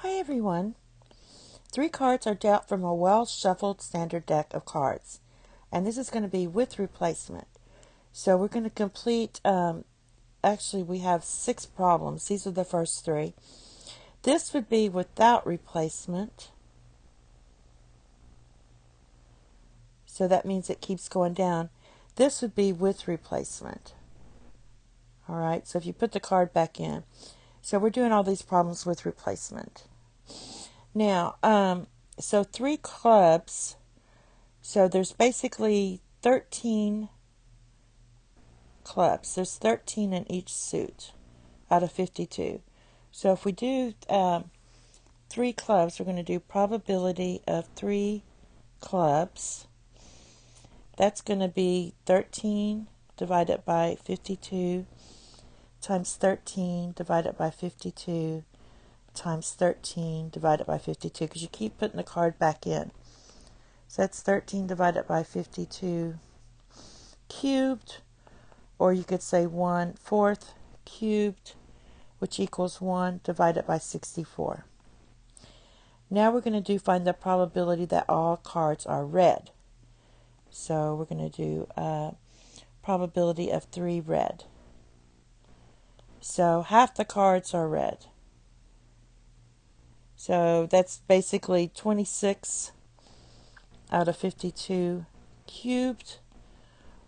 Hi everyone. 3 cards are dealt from a well-shuffled standard deck of cards. And this is going to be with replacement. So we're going to complete, actually we have 6 problems. These are the first 3. This would be without replacement. So that means it keeps going down. This would be with replacement. Alright, so if you put the card back in. So we're doing all these problems with replacement. Now, so 3 clubs, so there's basically 13 clubs. There's 13 in each suit out of 52. So if we do 3 clubs, we're going to do probability of 3 clubs. That's going to be 13 divided by 52 times 13 divided by 52 times 13 divided by 52, because you keep putting the card back in. So that's 13 divided by 52 cubed, or you could say 1/4 cubed, which equals 1 divided by 64. Now we're going to find the probability that all cards are red. So we're going to do probability of 3 red. So half the cards are red. So that's basically 26 out of 52 cubed,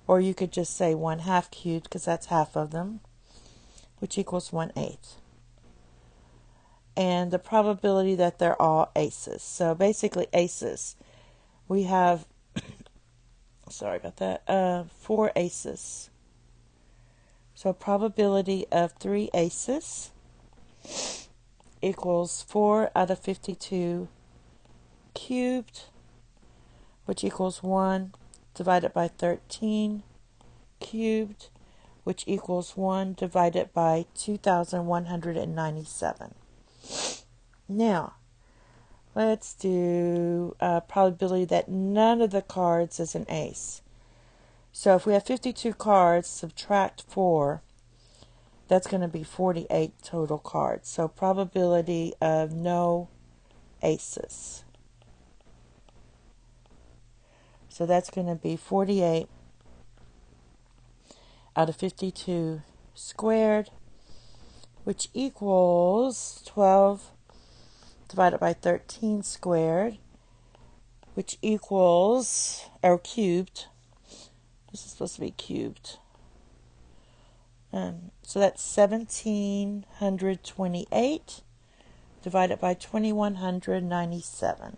or you could just say 1/2 cubed because that's half of them, which equals 1/8. And the probability that they're all aces. So basically aces. We have, sorry about that, 4 aces. So probability of 3 aces equals 4 out of 52 cubed, which equals 1 divided by 13 cubed, which equals 1 divided by 2,197. Now, let's do probability that none of the cards is an ace. So if we have 52 cards, subtract 4, that's going to be 48 total cards. So probability of no aces. So that's going to be 48 out of 52 squared, which equals 12 divided by 13 squared, which equals, or cubed. This is supposed to be cubed. So that's 1,728 divided by 2,197.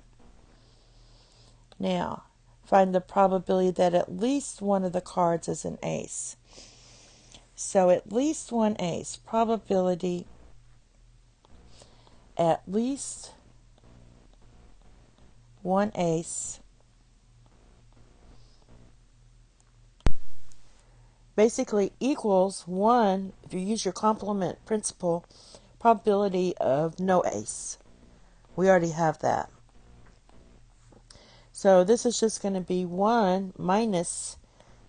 Now, find the probability that at least one of the cards is an ace. So at least one ace. Probability at least one ace basically equals 1, if you use your complement principle, probability of no ace. We already have that. So this is just going to be 1 minus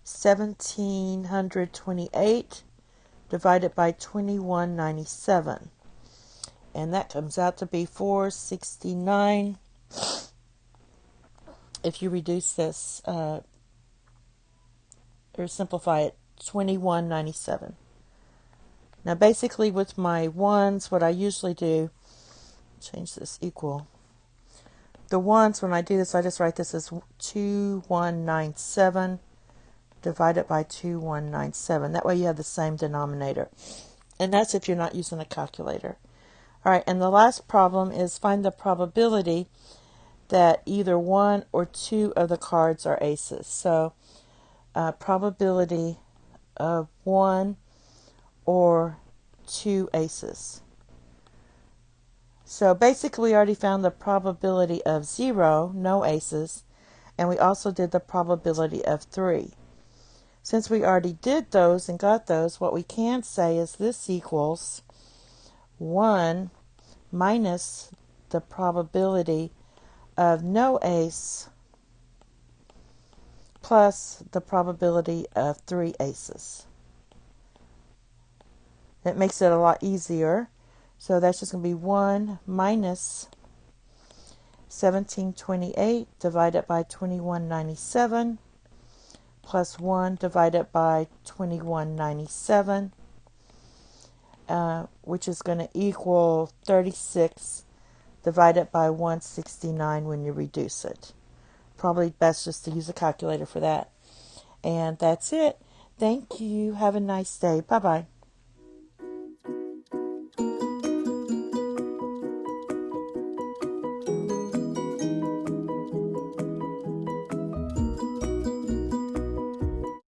1,728 divided by 2,197. And that comes out to be 469 if you reduce this or simplify it, 2,197. Now basically with my ones, what I usually do, change this equal. The ones, when I do this, I just write this as 2,197 divided by 2,197. That way you have the same denominator. And that's if you're not using a calculator. All right, and the last problem is find the probability that either 1 or 2 of the cards are aces. So probability of 1 or 2 aces. So basically we already found the probability of 0, no aces, and we also did the probability of 3. Since we already did those and got those, what we can say is this equals 1 minus the probability of no ace plus the probability of 3 aces. It makes it a lot easier. So that's just going to be 1 minus 1728 divided by 2197 plus 1 divided by 2197, which is going to equal 36 divided by 169 when you reduce it. Probably best just to use a calculator for that. And that's it. Thank you. Have a nice day. Bye-bye.